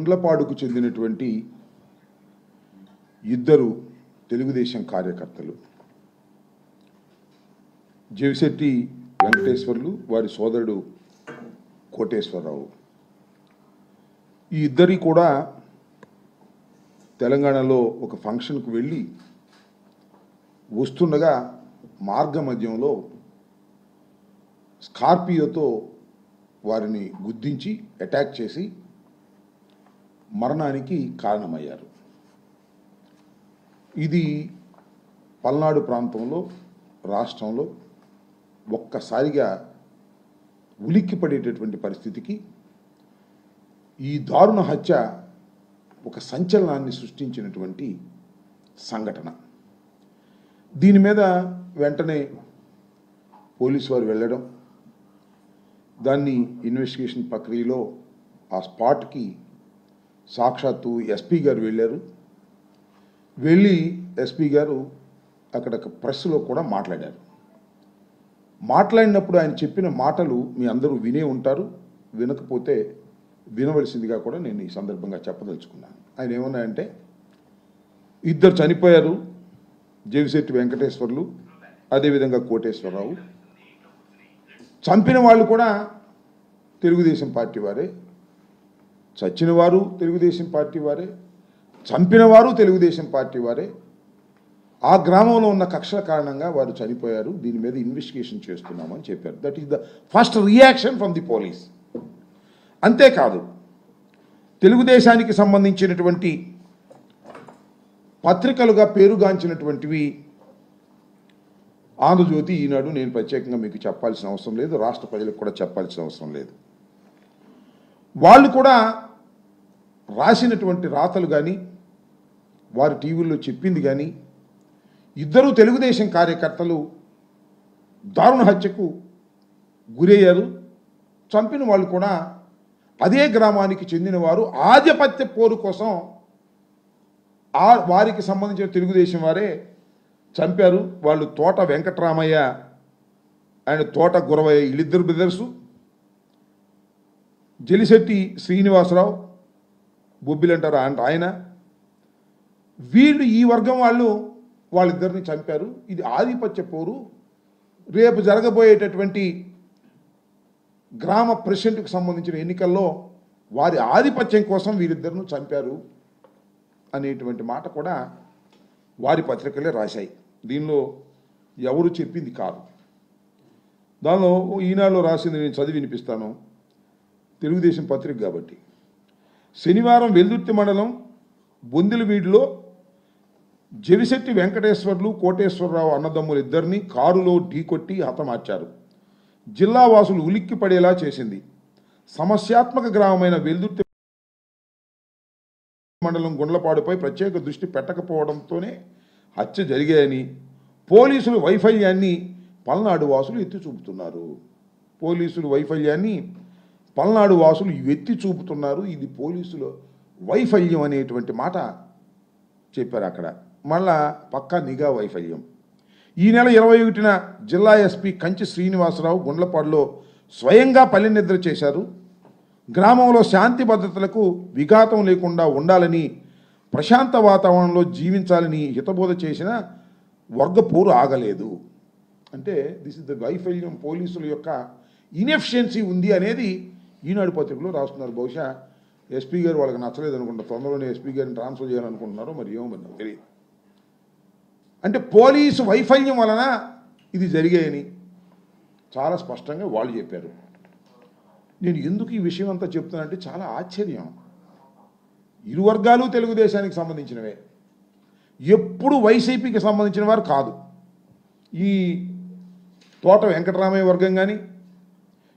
గుండ్లపాడుకు చెందినటువంటి ఇద్దరు తెలుగుదేశం కార్యకర్తలు జవిశెట్టి వెంకటేశ్వర్లు వారి సోదరుడు కోటేశ్వరరావు ఈ ఇద్దరి కూడా తెలంగాణలో ఒక ఫంక్షన్కు వెళ్ళి వస్తుండగా మార్గ మధ్యంలో స్కార్పియోతో వారిని గుద్దించి అటాక్ చేసి మరణానికి కారణమయ్యారు. ఇది పల్నాడు ప్రాంతంలో రాష్ట్రంలో ఒక్కసారిగా ఉలిక్కిపడేటటువంటి పరిస్థితికి ఈ దారుణ హత్య ఒక సంచలనాన్ని సృష్టించినటువంటి సంఘటన. దీని మీద వెంటనే పోలీసు వారు వెళ్ళడం, దాన్ని ఇన్వెస్టిగేషన్ ప్రక్రియలో ఆ స్పాట్కి సాక్షాత్తు ఎస్పీ గారు వెళ్ళారు. వెళ్ళి ఎస్పీ గారు అక్కడ ప్రెస్లో కూడా మాట్లాడారు. మాట్లాడినప్పుడు ఆయన చెప్పిన మాటలు మీ అందరూ వినే ఉంటారు, వినకపోతే వినవలసిందిగా కూడా నేను ఈ సందర్భంగా చెప్పదలుచుకున్నాను. ఆయన ఏమన్నాయంటే, ఇద్దరు చనిపోయారు, జవిశెట్టి వెంకటేశ్వర్లు అదేవిధంగా కోటేశ్వరరావు. చంపిన వాళ్ళు కూడా తెలుగుదేశం పార్టీ వారే, చచ్చిన వారు తెలుగుదేశం పార్టీ వారే, చంపిన వారు తెలుగుదేశం పార్టీ వారే. ఆ గ్రామంలో ఉన్న కక్షల కారణంగా వారు చనిపోయారు, దీని మీద ఇన్వెస్టిగేషన్ చేస్తున్నామని చెప్పారు. That is the first reaction from the police. అంతేకాదు, తెలుగుదేశానికి సంబంధించినటువంటి పత్రికలుగా పేరుగాంచినటువంటివి ఆంధ్రజ్యోతి, ఈనాడు, నేను ప్రత్యేకంగా మీకు చెప్పాల్సిన అవసరం లేదు, రాష్ట్ర ప్రజలకు కూడా చెప్పాల్సిన అవసరం లేదు. వాళ్ళు కూడా రాసినటువంటి రాతలు కానీ వారి టీవీల్లో చెప్పింది కానీ, ఇద్దరు తెలుగుదేశం కార్యకర్తలు దారుణ హత్యకు గురయ్యారు, చంపిన వాళ్ళు కూడా అదే గ్రామానికి చెందిన వారు, ఆధిపత్య పోరు కోసం వారికి సంబంధించిన తెలుగుదేశం వారే చంపారు. వాళ్ళు తోట వెంకటరామయ్య అండ్ తోట గురవయ్య, వీళ్ళిద్దరు బ్రదర్సు. జలిశెట్టి శ్రీనివాసరావు బొబ్బిలు అంటారు ఆయన. వీళ్ళు ఈ వర్గం వాళ్ళిద్దరిని చంపారు. ఇది ఆధిపత్య పోరు. రేపు జరగబోయేటటువంటి గ్రామ ప్రెసిడెంట్కి సంబంధించిన ఎన్నికల్లో వారి ఆధిపత్యం కోసం వీరిద్దరిని చంపారు అనేటువంటి మాట కూడా వారి పత్రికలే రాశాయి. దీనిలో ఎవరు చెప్పింది కాదు. దానిలో ఈనాడులో రాసింది నేను చదివి వినిపిస్తాను, తెలుగుదేశం పత్రిక కాబట్టి. శనివారం వెల్దుర్తి మండలం బొందిలవీడిలో జవిశెట్టి వెంకటేశ్వర్లు కోటేశ్వరరావు అన్నదమ్ములు ఇద్దరిని కారులో ఢీకొట్టి హతమార్చారు. జిల్లా వాసులు ఉలిక్కి పడేలా చేసింది. సమస్యాత్మక గ్రామమైన వెల్దుర్తి మండలం గుండ్లపాడుపై ప్రత్యేక దృష్టి పెట్టకపోవడంతోనే హత్య జరిగాయని పోలీసులు వైఫల్యాన్ని పల్నాడు వాసులు ఎత్తి చూపుతున్నారు. పల్నాడు వాసులు ఎత్తి చూపుతున్నారు. ఇది పోలీసుల వైఫల్యం అనేటువంటి మాట చెప్పారు అక్కడ. మళ్ళా పక్కా నిఘా వైఫల్యం. ఈ నెల 21న జిల్లా ఎస్పీ కంచి శ్రీనివాసరావు గుండ్లపాడులో స్వయంగా పల్లె నిద్ర చేశారు. గ్రామంలో శాంతి భద్రతలకు విఘాతం లేకుండా ఉండాలని, ప్రశాంత వాతావరణంలో జీవించాలని హితబోధ చేసిన వర్గ పోరు ఆగలేదు. అంటే దిస్ ఇస్ ద వైఫల్యం, పోలీసుల యొక్క ఇన్ఎఫిషియన్సీ ఉంది అనేది ఈనాడు పత్రికలో రాస్తున్నారు. బహుశా ఎస్పీ గారు వాళ్ళకి నచ్చలేదు అనుకుంటా, తొందరలోనే ఎస్పీ గారిని ట్రాన్స్ఫర్ చేయాలనుకుంటున్నారో మరి ఏమో నాకు తెలియదు. అంటే పోలీసు వైఫల్యం వలన ఇది జరిగాయని చాలా స్పష్టంగా వాళ్ళు చెప్పారు. నేను ఎందుకు ఈ విషయం అంతా చెప్తున్నానంటే చాలా ఆశ్చర్యం. ఇరు వర్గాలు తెలుగుదేశానికి సంబంధించినవే, ఎప్పుడు వైసీపీకి సంబంధించిన వారు కాదు. ఈ తోట వెంకటరామయ్య వర్గం కానీ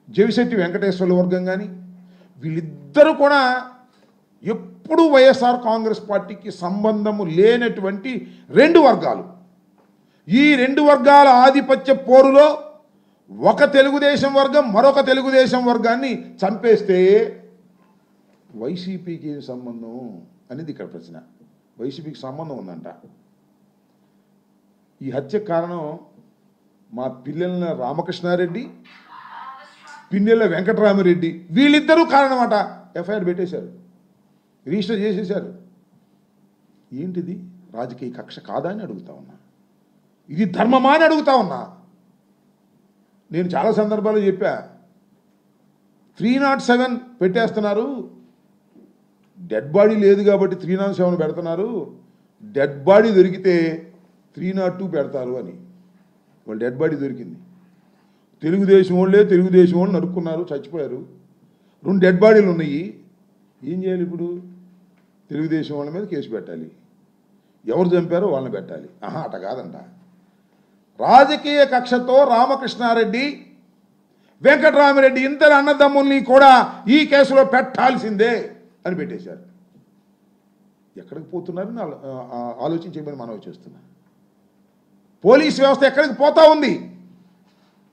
జవిశెట్టి వెంకటేశ్వర్ల వర్గం కానీ వీళ్ళిద్దరూ కూడా ఎప్పుడు వైఎస్ఆర్ కాంగ్రెస్ పార్టీకి సంబంధము లేనటువంటి రెండు వర్గాలు. ఈ రెండు వర్గాల ఆధిపత్య పోరులో ఒక తెలుగుదేశం వర్గం మరొక తెలుగుదేశం వర్గాన్ని చంపేస్తే వైసీపీకి ఏం సంబంధం అనేది ఇక్కడ ప్రశ్న. వైసీపీకి సంబంధం ఉందంట. ఈ హత్య కారణం మా పిల్లల రామకృష్ణారెడ్డి, పిన్నెల వెంకటరామిరెడ్డి, వీళ్ళిద్దరూ కారణమట. ఎఫ్ఐఆర్ పెట్టేశారు. రిజిస్టర్ చేసేశారు. ఏంటిది? రాజకీయ కక్ష కాదా అని అడుగుతా ఉన్నా. ఇది ధర్మమా అని అడుగుతా ఉన్నా. నేను చాలా సందర్భాలు చెప్పా, 307 పెట్టేస్తున్నారు, డెడ్ బాడీ లేదు కాబట్టి 307 పెడుతున్నారు, డెడ్ బాడీ దొరికితే 302 పెడతారు అని. వాళ్ళు డెడ్ బాడీ దొరికింది, తెలుగుదేశం వాళ్ళు నరుక్కున్నారు, చచ్చిపోయారు. 2 డెడ్ బాడీలు ఉన్నాయి. ఏం చేయాలి ఇప్పుడు? తెలుగుదేశం వాళ్ళ మీద కేసు పెట్టాలి, ఎవరు చంపారో వాళ్ళని పెట్టాలి. అట కాదంట. రాజకీయ కక్షతో రామకృష్ణారెడ్డి, వెంకటరామిరెడ్డి ఇద్దరు అన్నదమ్ముల్ని కూడా ఈ కేసులో పెట్టాల్సిందే అని పెట్టేశారు. ఎక్కడికి పోతున్నారని ఆలోచించమని మనం చేస్తున్నా. పోలీస్ వ్యవస్థ ఎక్కడికి పోతా ఉంది?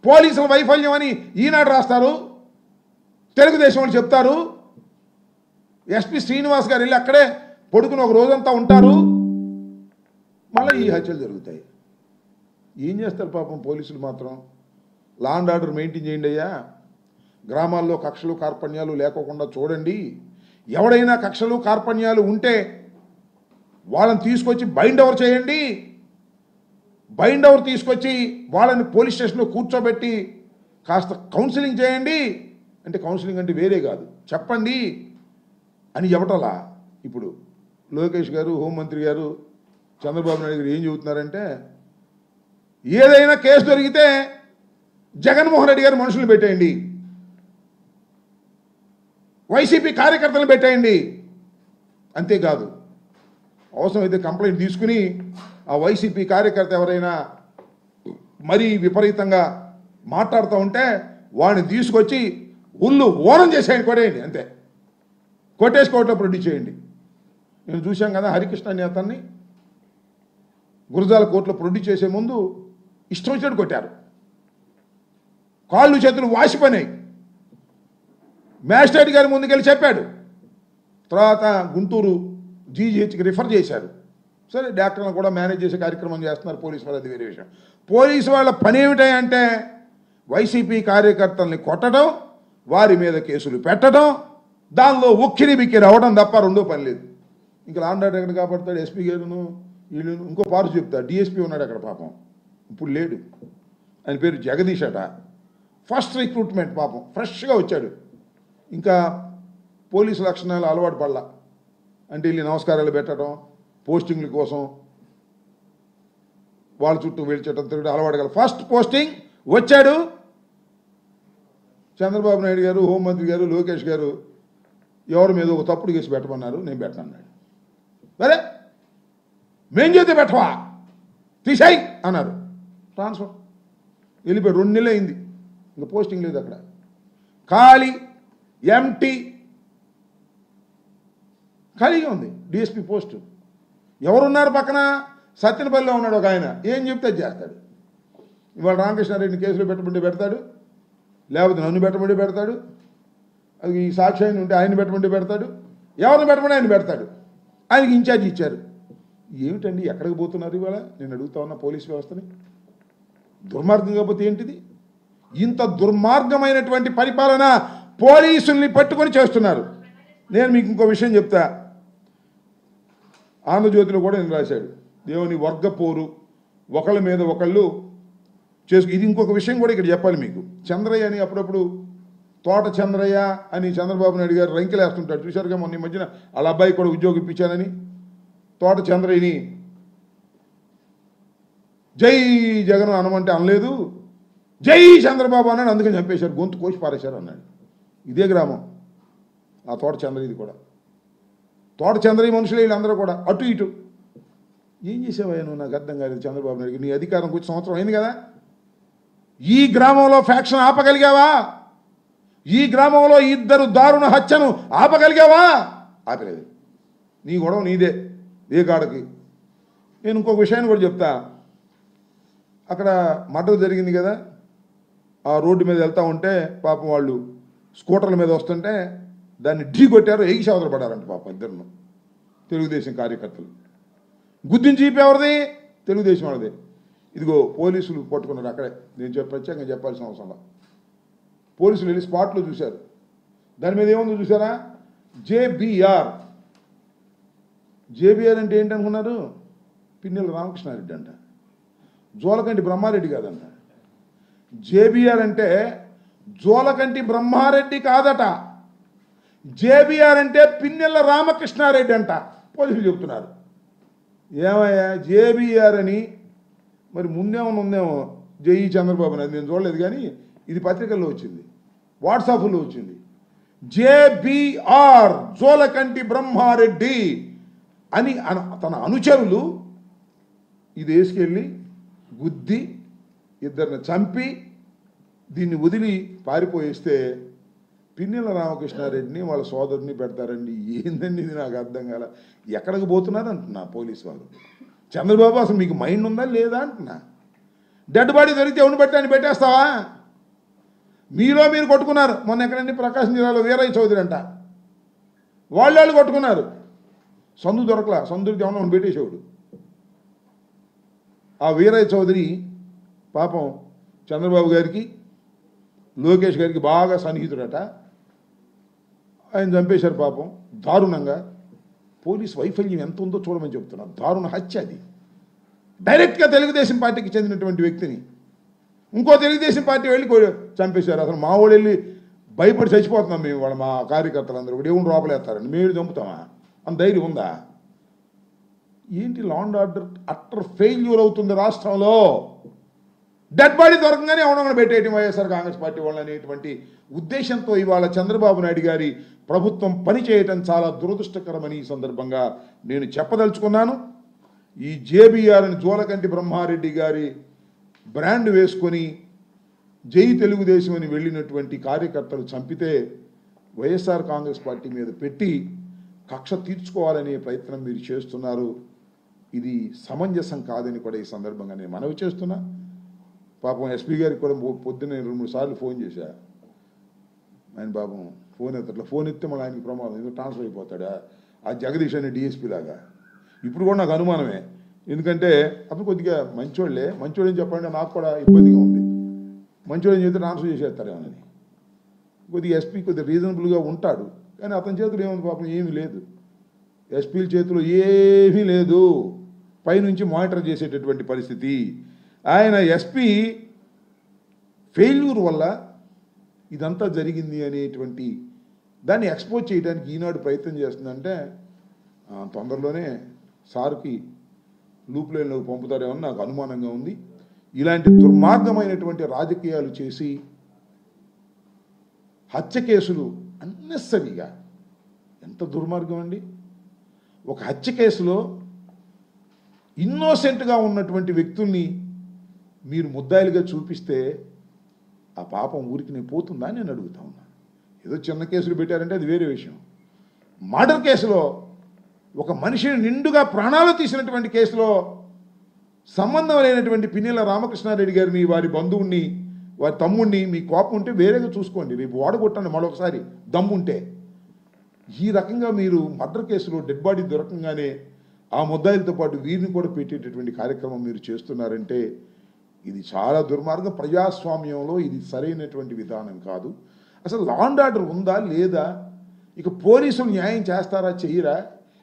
పోలీసుల వైఫల్యం అని ఈనాడు రాస్తారు, తెలుగుదేశం వాళ్ళు చెప్తారు. ఎస్పీ శ్రీనివాస్ గారు వెళ్ళి అక్కడే పడుకుని ఒక రోజంతా ఉంటారు, మళ్ళీ ఈ హత్యలు జరుగుతాయి. ఏం చేస్తారు పాపం పోలీసులు మాత్రం? లా అండ్ ఆర్డర్ మెయింటైన్ చేయండి అయ్యా, గ్రామాల్లో కక్షలు కార్పణ్యాలు లేకోకుండా చూడండి. ఎవడైనా కక్షలు కార్పణ్యాలు ఉంటే వాళ్ళని తీసుకొచ్చి బైండ్ ఓవర్ చేయండి. బైండ్ ఓవర్ తీసుకొచ్చి వాళ్ళని పోలీస్ స్టేషన్లో కూర్చోబెట్టి కాస్త కౌన్సిలింగ్ చేయండి. అంటే కౌన్సిలింగ్ అంటే వేరే కాదు, చెప్పండి అని చెప్పటలా. ఇప్పుడు లోకేష్ గారు, హోంమంత్రి గారు, చంద్రబాబు నాయుడు గారు ఏం చెబుతున్నారంటే, ఏదైనా కేసు దొరికితే జగన్మోహన్ రెడ్డి గారు మనుషులు పెట్టేయండి, వైసీపీ కార్యకర్తలను పెట్టేయండి. అంతేకాదు, అవసరమైతే కంప్లైంట్ తీసుకుని ఆ వైసీపీ కార్యకర్త ఎవరైనా మరీ విపరీతంగా మాట్లాడుతూ ఉంటే వాడిని తీసుకొచ్చి ఉల్లు ఓనం చేసేయండి, కొట్టేయండి. అంతే, కొట్టేసి కోర్టులో ప్రొడ్యూస్ చేయండి. నేను చూశాం కదా హరికృష్ణ అనే అతన్ని గురజాల కోర్టులో ప్రొడ్యూస్ చేసే ముందు ఇష్టం వచ్చినట్టు కొట్టారు, కాళ్ళు చేతులు వాసిపోయినాయి. మ్యాజిస్ట్రేట్ గారి ముందుకెళ్ళి చెప్పాడు, తర్వాత గుంటూరు జీజీహెచ్కి రిఫర్ చేశారు. సరే, డాక్టర్లను కూడా మేనేజ్ చేసే కార్యక్రమం చేస్తున్నారు పోలీసు వాళ్ళు, అది వేరే విషయం. పోలీసు వాళ్ళ పని ఏమిటంటే వైసీపీ కార్యకర్తల్ని కొట్టడం, వారి మీద కేసులు పెట్టడం, దానిలో ఉక్కిరి బిక్కిరి అవ్వడం తప్ప రెండో పని లేదు. ఇంకా లాండాడు ఎక్కడ కాపాడుతాడు? ఎస్పీ గారును వీళ్ళను. ఇంకో పార్సు చెప్తా, డిఎస్పీ ఉన్నాడు అక్కడ పాపం, ఇప్పుడు లేడు. ఆయన పేరు జగదీష్ అట. ఫస్ట్ రిక్రూట్మెంట్ పాపం, ఫ్రెష్గా వచ్చాడు. ఇంకా పోలీసు లక్షణాలు అలవాటు పడలా. అంటే వీళ్ళు నమస్కారాలు పెట్టడం, పోస్టింగ్ల కోసం వాళ్ళ చుట్టూ వేల్చడం తిరుగుతూ అలవాటు కల. ఫస్ట్ పోస్టింగ్ వచ్చాడు. చంద్రబాబు నాయుడు గారు, హోంమంత్రి గారు, లోకేష్ గారు ఎవరి మీద ఒక తప్పుడు కేసు పెట్టమన్నారు, నేను పెట్టనన్నాడు. సరే, మేం చేస్తే పెట్టవా, తీసాయి అన్నారు. ట్రాన్స్ఫర్ వెళ్ళిపోయి 2 నెలలు అయింది, ఇంకా పోస్టింగ్ లేదు అక్కడ. ఖాళీ ఎంటీ ఖాళీగా ఉంది డిఎస్పీ పోస్టు. ఎవరున్నారు పక్కన? సత్యనపల్లిలో ఉన్నాడు ఒక ఆయన, ఏం చెప్తే చేస్తాడు. ఇవాళ రామకృష్ణారెడ్డిని కేసులో పెట్టమంటే పెడతాడు, లేకపోతే నన్ను పెట్టమంటే పెడతాడు, అది ఈ సాక్షి ఆయన ఉంటే ఆయన పెట్టమంటే పెడతాడు, ఎవరిని పెట్టమంటే ఆయన పెడతాడు. ఆయనకి ఇన్ఛార్జ్ ఇచ్చారు. ఏమిటండి, ఎక్కడికి పోతున్నారు ఇవాళ? నేను అడుగుతా ఉన్నా పోలీస్ వ్యవస్థని. దుర్మార్గం కాకపోతే ఏంటిది? ఇంత దుర్మార్గమైనటువంటి పరిపాలన పోలీసుల్ని పట్టుకొని చేస్తున్నారు. నేను మీకు ఇంకో విషయం చెప్తా, ఆంధ్రజ్యోతిలో కూడా నేను రాశాడు, దేవుని వర్గపోరు, ఒకళ్ళ మీద ఒకళ్ళు ఇది ఇంకొక విషయం కూడా ఇక్కడ చెప్పాలి మీకు. చంద్రయ్య అని అప్పుడప్పుడు తోట చంద్రయ్య అని చంద్రబాబు నాయుడు గారు రంకెలు వేస్తుంటాడు, చూశారుగా. మొన్న ఈ మధ్యన వాళ్ళ అబ్బాయి కూడా ఉద్యోగం ఇప్పించానని తోట చంద్రయ్యని జై జగన్ అనమంటే అనలేదు, జై చంద్రబాబు అన్నాడు, అందుకని చంపేశారు, గొంతు కోసి పారేశారు అన్నాడు. ఇదే గ్రామం ఆ తోట చంద్రయ్యది కూడా. తోట చంద్రయ్య మనుషులే వీళ్ళందరూ కూడా అటు ఇటు. ఏం చేసావయ్యా నువ్వు? నాకు అర్థం కాలేదు. చంద్రబాబు నాయుడు నీ అధికారం కొంచెం సంవత్సరం అయింది కదా, ఈ గ్రామంలో ఫ్యాక్షన్ ఆపగలిగావా? ఈ గ్రామంలో 2 దారుణ హత్యను ఆపగలిగావా? ఆపలేదు. నీ గొడవ నీదే, ఏ కాడకి. నేను ఇంకొక విషయాన్ని కూడా చెప్తా. అక్కడ మర్డర్ జరిగింది కదా, ఆ రోడ్డు మీద వెళ్తూ ఉంటే పాపం వాళ్ళు స్కూటర్ల మీద వస్తుంటే దాన్ని ఢీ కొట్టారు, ఎగిసి అవతల పడారంట పాపం ఇద్దరును. తెలుగుదేశం కార్యకర్తలు గుర్తించి ఎవరిది? తెలుగుదేశం వాళ్ళది. ఇదిగో పోలీసులు పట్టుకున్నారు అక్కడే. నేను ప్రత్యేకంగా చెప్పాల్సిన అవసరం. పోలీసులు వెళ్ళి స్పాట్లో చూశారు. దాని మీద ఏముందో చూసారా? JBR జేబీఆర్ అంటే ఏంటనుకున్నారు? పిన్నెల రామకృష్ణారెడ్డి అంట, జోలకంటి బ్రహ్మారెడ్డి కాదంట. జేబీఆర్ అంటే జోలకంటి బ్రహ్మారెడ్డి కాదట, జేబీఆర్ అంటే పిన్నెల రామకృష్ణారెడ్డి అంట. పోలీసులు చెప్తున్నారు. ఏమయ్యా జేబీఆర్ అని మరి ముందేమో ఉందేమో జేఈ చంద్రబాబు నాయుడు, నేను చూడలేదు కానీ ఇది పత్రికల్లో వచ్చింది, వాట్సాప్లో వచ్చింది. జేబీఆర్ జోలకంటి బ్రహ్మారెడ్డి అని తన అనుచరులు ఇది వేసుకెళ్ళి గుద్ది ఇద్దరిని చంపి దీన్ని వదిలి పారిపోయిస్తే పిన్నెల రామకృష్ణారెడ్డిని వాళ్ళ సోదరుని పెడతారండి. ఏందండి ఇది? నాకు అర్థం కాల. ఎక్కడికి పోతున్నారు అంటున్నా పోలీసు వాళ్ళు. చంద్రబాబు అసలు మీకు మైండ్ ఉందా లేదా అంటున్నా. డెడ్ బాడీ దొరికితే ఎవరిని పెట్టి అని పెట్టేస్తావా? మీలో మీరు కొట్టుకున్నారు. మొన్న ఎక్కడండి ప్రకాశం జిల్లాలో వీరయ్య చౌదరి అంట, వాళ్ళు కొట్టుకున్నారు. సందు దొరకలా, సందుకి ఏమన్నా పెట్టేసేవాడు. ఆ వీరయ్య చౌదరి పాపం చంద్రబాబు గారికి లోకేష్ గారికి బాగా సన్నిహితుడట. ఆయన చంపేశారు పాపం దారుణంగా. పోలీస్ వైఫల్యం ఎంత ఉందో చూడమని చెప్తున్నారు. దారుణ హత్య అది. డైరెక్ట్గా తెలుగుదేశం పార్టీకి చెందినటువంటి వ్యక్తిని ఇంకో తెలుగుదేశం పార్టీ వెళ్ళి చంపేశారు. అసలు మా వాళ్ళు వెళ్ళి భయపడి చచ్చిపోతున్నాం మేము, వాళ్ళ మా కార్యకర్తలందరూ కూడా ఏమి లోపలేస్తారండి, మేము చంపుతామా అంత ధైర్యం ఉందా? ఏంటి law and order utter failure అవుతుంది రాష్ట్రంలో. డెడ్ బాడీ దొరకంగానే ఎవడొకడు పెట్టేయటం వైఎస్ఆర్ కాంగ్రెస్ పార్టీ వాళ్ళు అనేటువంటి ఉద్దేశంతో ఇవాళ చంద్రబాబు నాయుడు గారి ప్రభుత్వం పనిచేయటం చాలా దురదృష్టకరమని ఈ సందర్భంగా నేను చెప్పదలుచుకున్నాను. ఈ జేబీఆర్ని జోలకంటి బ్రహ్మారెడ్డి గారి బ్రాండ్ వేసుకొని జై తెలుగుదేశం అని వెళ్ళినటువంటి కార్యకర్తలు చంపితే వైఎస్ఆర్ కాంగ్రెస్ పార్టీ మీద పెట్టి కక్ష తీర్చుకోవాలనే ప్రయత్నం మీరు చేస్తున్నారు. ఇది సమంజసం కాదని కూడా ఈ సందర్భంగా నేను మనవి చేస్తున్నా. పాపం ఎస్పీ గారికి కూడా పొద్దున్నే 2-3 సార్లు ఫోన్ చేశా. ఆయన పాపం ఫోన్ ఎత్తట్లా. ఫోన్ ఎత్తే మళ్ళీ ఆయనకి ప్రమాదం, ఎందుకు ట్రాన్స్ఫర్ అయిపోతాడా ఆ జగదీష్ అనే డిఎస్పీ లాగా. ఇప్పుడు కూడా నాకు అనుమానమే, ఎందుకంటే అతను కొద్దిగా మంచోడని చెప్పండి, నాకు కూడా ఇబ్బందిగా ఉంది. మంచోడని చెప్తే ట్రాన్స్ఫర్ చేసేస్తారేమోనని. కొద్దిగా ఎస్పీ కొద్దిగా రీజనబుల్గా ఉంటాడు, కానీ అతని చేతులు ఏముంది పాపం? ఏమీ లేదు. ఎస్పీల చేతిలో ఏమీ లేదు, పైనుంచి మానిటర్ చేసేటటువంటి పరిస్థితి. ఆయన ఎస్పీ ఫెయిల్యూర్ వల్ల ఇదంతా జరిగింది అనేటువంటి దాన్ని ఎక్స్పోజ్ చేయడానికి ఈనాడు ప్రయత్నం చేస్తుందంటే తొందరలోనే సార్కి లూప్ లైన్లోకి పంపుతారేమో నాకు అనుమానంగా ఉంది. ఇలాంటి దుర్మార్గమైనటువంటి రాజకీయాలు చేసి హత్య కేసులు అన్నెసరిగా, ఎంత దుర్మార్గం అండి. ఒక హత్య కేసులో ఇన్నోసెంట్గా ఉన్నటువంటి వ్యక్తుల్ని మీరు ముద్దాయిలుగా చూపిస్తే ఆ పాపం ఊరికి నేను పోతుందా నేను అడుగుతా ఉన్నా. ఏదో చిన్న కేసులు పెట్టారంటే అది వేరే విషయం. మర్డర్ కేసులో ఒక మనిషిని నిండుగా ప్రాణాలు తీసినటువంటి కేసులో సంబంధం లేనటువంటి పిన్నెల రామకృష్ణారెడ్డి గారిని, వారి బంధువుని, వారి తమ్ముడిని మీ కోపం ఉంటే వేరేగా చూసుకోండి, రేపు వాడగొట్టండి మరొకసారి దమ్ముంటే. ఈ రకంగా మీరు మర్డర్ కేసులో డెడ్ బాడీ దొరకంగానే ఆ ముద్దాయిలతో పాటు వీరిని కూడా పెట్టేటటువంటి కార్యక్రమం మీరు చేస్తున్నారంటే ఇది చాలా దుర్మార్గం. ప్రజాస్వామ్యంలో ఇది సరైనటువంటి విధానం కాదు. అసలు లా అండ్ ఆర్డర్ ఉందా లేదా? ఇక పోలీసులు న్యాయం చేస్తారా చెయ్యరా?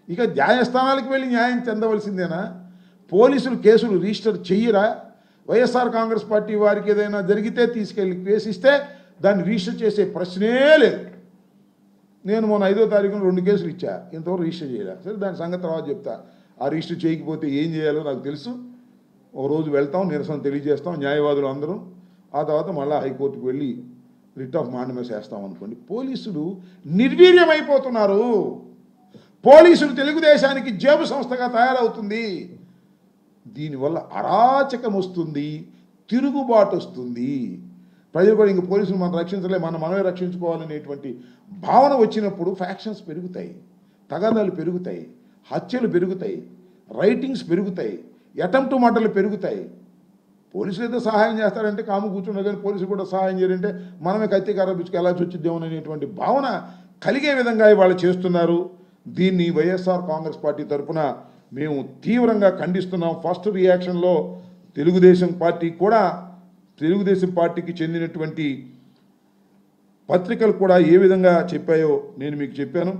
ఇక న్యాయస్థానాలకు వెళ్ళి న్యాయం చెందవలసిందేనా? పోలీసులు కేసులు రిజిస్టర్ చెయ్యరా? వైఎస్ఆర్ కాంగ్రెస్ పార్టీ వారికి ఏదైనా జరిగితే తీసుకెళ్ళి కేసు ఇస్తే దాన్ని రిజిస్టర్ చేసే ప్రశ్నే లేదు. నేను మొన్న 5వ తారీఖున 2 కేసులు ఇచ్చా, ఇంతవరకు రిజిస్టర్ చేయలే. సరే దాని సంగతి తర్వాత చెప్తా. ఆ రిజిస్టర్ చేయకపోతే ఏం చేయాలో నాకు తెలుసు. ఒక రోజు వెళ్తాం, నిరసన తెలియజేస్తాం న్యాయవాదులు అందరూ. ఆ తర్వాత మళ్ళీ హైకోర్టుకు వెళ్ళి రిట్ ఆఫ్ మాండమస్ వేస్తాం అనుకోండి. పోలీసులు నిర్వీర్యమైపోతున్నారు. పోలీసులు తెలుగుదేశానికి జేబు సంస్థగా తయారవుతుంది. దీనివల్ల అరాచకం వస్తుంది, తిరుగుబాటు వస్తుంది. ప్రజలు కూడా ఇంక పోలీసులు మనం రక్షించలే, మనమే రక్షించుకోవాలనేటువంటి భావన వచ్చినప్పుడు ఫ్యాక్షన్స్ పెరుగుతాయి, తగాదాలు పెరుగుతాయి, హత్యలు పెరుగుతాయి, రైటింగ్స్ పెరుగుతాయి, అటెంప్ట్ మర్డర్లు పెరుగుతాయి. పోలీసులు ఏదో సహాయం చేస్తారంటే కాము కూర్చున్నారు, కానీ పోలీసులు కూడా సహాయం చేయాలంటే మనమే కత్తి కర్రబిచ్చుకు ఎలా చొచ్చిద్దామని అనేటువంటి భావన కలిగే విధంగా వాళ్ళు చేస్తున్నారు. దీన్ని వైఎస్ఆర్ కాంగ్రెస్ పార్టీ తరఫున మేము తీవ్రంగా ఖండిస్తున్నాం. ఫస్ట్ రియాక్షన్లో తెలుగుదేశం పార్టీకి చెందినటువంటి పత్రికలు కూడా ఏ విధంగా చెప్పాయో నేను మీకు చెప్పాను.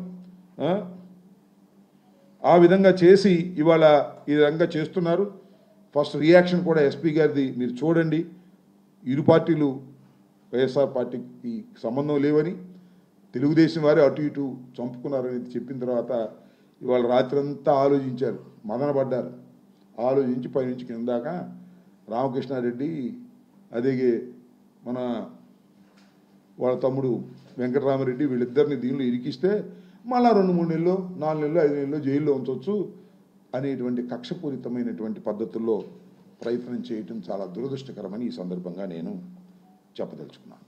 ఆ విధంగా చేసి ఇవాళ ఈ విధంగా చేస్తున్నారు. ఫస్ట్ రియాక్షన్ కూడా ఎస్పీ గారిది మీరు చూడండి. ఇరు పార్టీలు వైఎస్ఆర్ పార్టీకి సంబంధం లేవని, తెలుగుదేశం వారే అటు ఇటు చంపుకున్నారని చెప్పిన తర్వాత ఇవాళ రాత్రంతా ఆలోచించారు, మదనపడ్డారు. ఆలోచించి పైనుంచి కింద దాకా రామకృష్ణారెడ్డి అదేగే మన వాళ్ళ తమ్ముడు వెంకటరామరెడ్డి వీళ్ళిద్దరిని దీనిలో ఇరికిస్తే మళ్ళా 2-3 నెలలు 4 నెలలు 5 నెలలు జైల్లో ఉంచవచ్చు అనేటువంటి కక్షపూరితమైనటువంటి పద్ధతుల్లో ప్రయత్నం చేయటం చాలా దురదృష్టకరమని ఈ సందర్భంగా నేను చెప్పదలుచుకున్నాను.